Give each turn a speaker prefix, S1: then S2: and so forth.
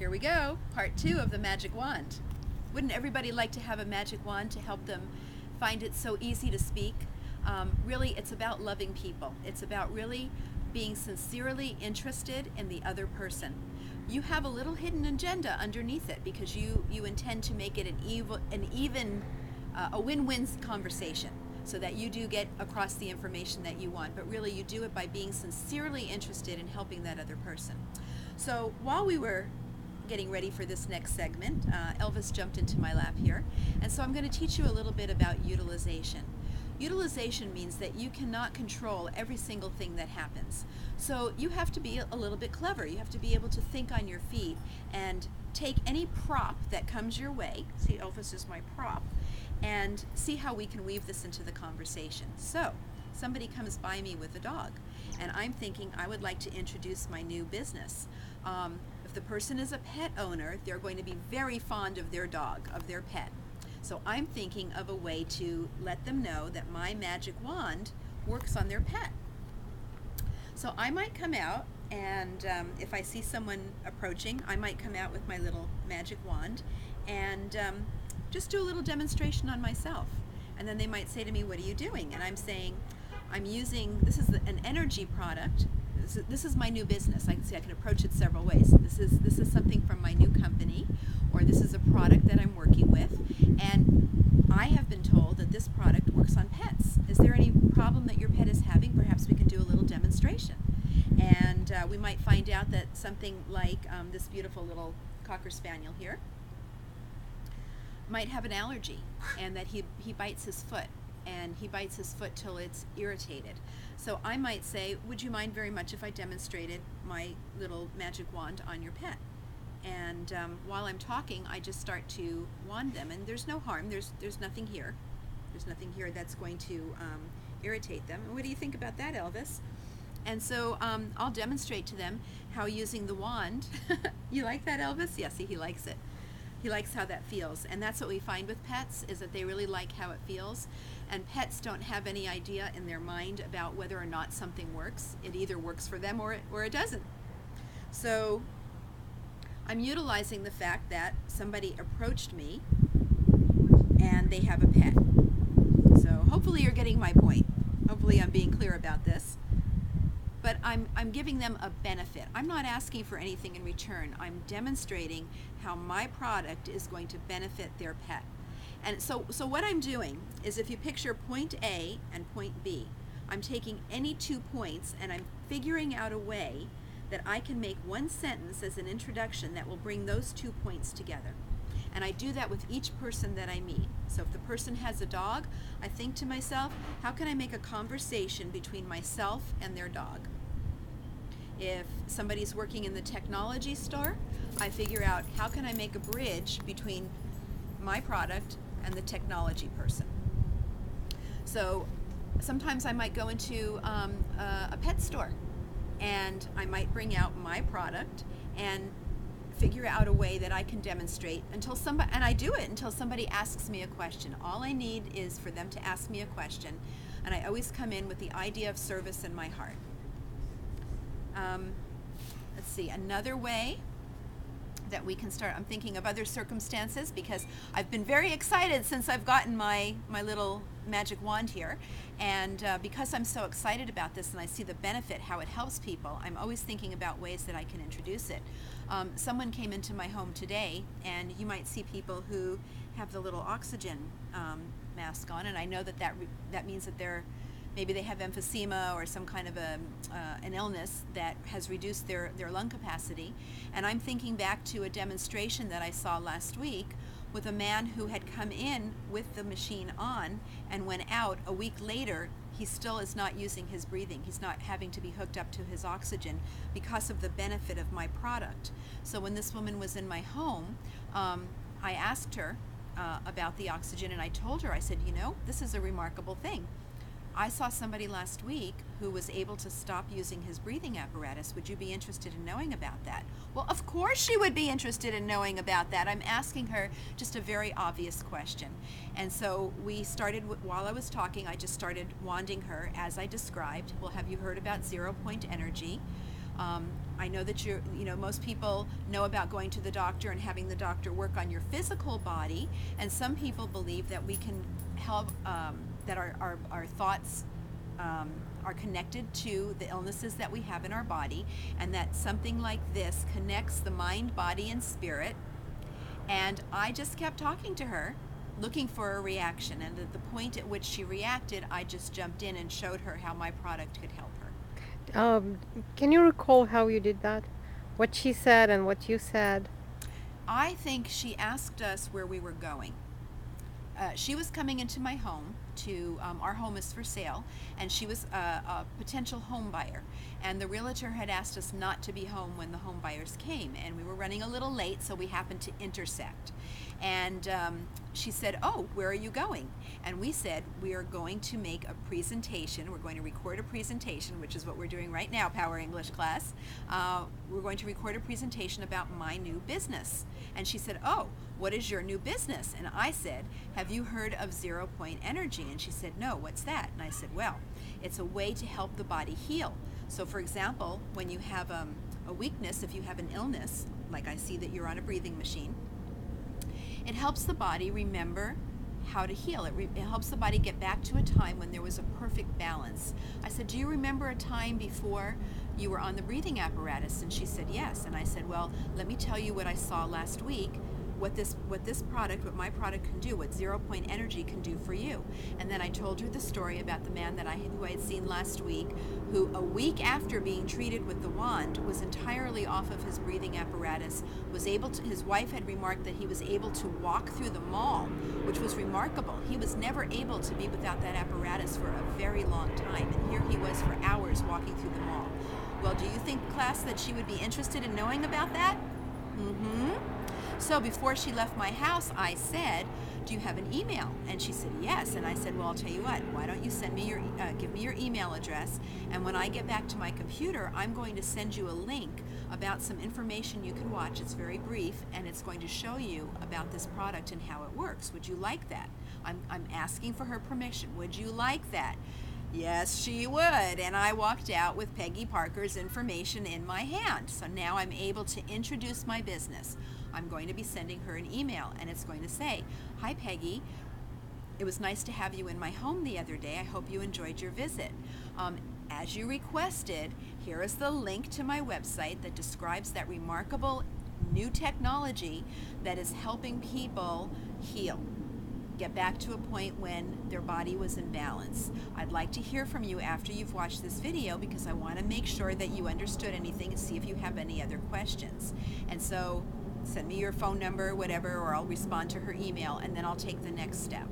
S1: Here we go, part 2 of the magic wand. Wouldn't everybody like to have a magic wand to help them find it so easy to speak? Really, it's about loving people. It's about really being sincerely interested in the other person. You have a little hidden agenda underneath it because you intend to make it a win-win conversation, so that you do get across the information that you want, but really you do it by being sincerely interested in helping that other person. So while we were getting ready for this next segment, Elvis jumped into my lap here, and so I'm going to teach you a little bit about utilization. Utilization means that you cannot control every single thing that happens. So you have to be a little bit clever. You have to be able to think on your feet and take any prop that comes your way. See, Elvis is my prop. And see how we can weave this into the conversation. So, somebody comes by me with a dog, and I'm thinking I would like to introduce my new business. If the person is a pet owner, they're going to be very fond of their dog, of their pet. So I'm thinking of a way to let them know that my magic wand works on their pet. So I might come out, and if I see someone approaching, I might come out with my little magic wand and just do a little demonstration on myself. And then they might say to me, "What are you doing?" And I'm saying, I'm using, this is an energy product. This is my new business. I can approach it several ways. This is something from my new company, or this is a product that I'm working with, and I have been told that this product works on pets. Is there any problem that your pet is having? Perhaps we can do a little demonstration. And we might find out that something like this beautiful little Cocker Spaniel here might have an allergy, and that he bites his foot, and he bites his foot till it's irritated. So I might say, "Would you mind very much if I demonstrated my little magic wand on your pet?" And while I'm talking, I just start to wand them, and there's no harm. There's nothing here. There's nothing here that's going to irritate them. What do you think about that, Elvis? And so I'll demonstrate to them how using the wand. You like that, Elvis? Yeah, see, he likes it. He likes how that feels, and that's what we find with pets, is that they really like how it feels. And pets don't have any idea in their mind about whether or not something works. It either works for them or it doesn't. So I'm utilizing the fact that somebody approached me and they have a pet. So hopefully you're getting my point. Hopefully I'm being clear about this. But I'm giving them a benefit. I'm not asking for anything in return. I'm demonstrating how my product is going to benefit their pet. And so what I'm doing is, if you picture point A and point B, I'm taking any 2 points and I'm figuring out a way that I can make one sentence as an introduction that will bring those 2 points together. And I do that with each person that I meet. So if the person has a dog, I think to myself, how can I make a conversation between myself and their dog? If somebody's working in the technology store, I figure out, how can I make a bridge between my product and the technology person? So sometimes I might go into a pet store, and I might bring out my product and figure out a way that I can demonstrate until somebody, and I do it until somebody asks me a question. All I need is for them to ask me a question, and I always come in with the idea of service in my heart. Let's see, another way that we can start. I'm thinking of other circumstances, because I've been very excited since I've gotten my little magic wand here, and because I'm so excited about this and I see the benefit, how it helps people, I'm always thinking about ways that I can introduce it. Someone came into my home today, and you might see people who have the little oxygen mask on, and I know that means that maybe they have emphysema or some kind of an illness that has reduced their lung capacity. And I'm thinking back to a demonstration that I saw last week with a man who had come in with the machine on and went out a week later. He still is not using his breathing. He's not having to be hooked up to his oxygen because of the benefit of my product. So when this woman was in my home, I asked her about the oxygen, and I told her, I said, this is a remarkable thing. I saw somebody last week who was able to stop using his breathing apparatus. Would you be interested in knowing about that? Well, of course she would be interested in knowing about that. I'm asking her just a very obvious question. And so we started, while I was talking, I just started wanding her as I described. Well, have you heard about 0 point energy? I know that most people know about going to the doctor and having the doctor work on your physical body, and some people believe that we can help, that our thoughts are connected to the illnesses that we have in our body, and that something like this connects the mind, body, and spirit. And I just kept talking to her, looking for a reaction, and at the point at which she reacted, I just jumped in and showed her how my product could help her.
S2: Um, can you recall how you did that? What she said and what you said?
S1: I think she asked us where we were going. She was coming into my home to our home is for sale, and she was a potential home buyer, and the realtor had asked us not to be home when the home buyers came, and we were running a little late, so we happened to intersect. And she said, "Oh, where are you going?" And we said, "We are going to make a presentation. We're going to record a presentation," which is what we're doing right now, Power English class. We're going to record a presentation about my new business. And she said, "Oh, what is your new business?" And I said, "Have you heard of 0 Point Energy?" And she said, "No, what's that?" And I said, "Well, it's a way to help the body heal. So for example, when you have a weakness, if you have an illness, like I see that you're on a breathing machine, it helps the body remember how to heal. It helps the body get back to a time when there was a perfect balance." I said, "Do you remember a time before you were on the breathing apparatus?" And she said, "Yes." And I said, "Well, let me tell you what I saw last week, what my product can do, what 0 Point Energy can do for you." And then I told her the story about the man who I had seen last week, who a week after being treated with the wand was entirely off of his breathing apparatus, his wife had remarked that he was able to walk through the mall, which was remarkable. He was never able to be without that apparatus for a very long time, and here he was for hours walking through the mall. Well, do you think, class, that she would be interested in knowing about that? Mm-hmm. So before she left my house, I said, "Do you have an email?" And she said, "Yes." And I said, "Well, I'll tell you what, why don't you give me your email address, and when I get back to my computer, I'm going to send you a link about some information you can watch. It's very brief, and it's going to show you about this product and how it works. Would you like that?" I'm asking for her permission. Would you like that? Yes, she would. And I walked out with Peggy Parker's information in my hand. So now I'm able to introduce my business. I'm going to be sending her an email, and it's going to say, "Hi, Peggy. It was nice to have you in my home the other day. I hope you enjoyed your visit. As you requested, here is the link to my website that describes that remarkable new technology that is helping people heal, get back to a point when their body was in balance. I'd like to hear from you after you've watched this video, because I want to make sure that you understood anything and see if you have any other questions." And so send me your phone number, whatever, or I'll respond to her email, and then I'll take the next step.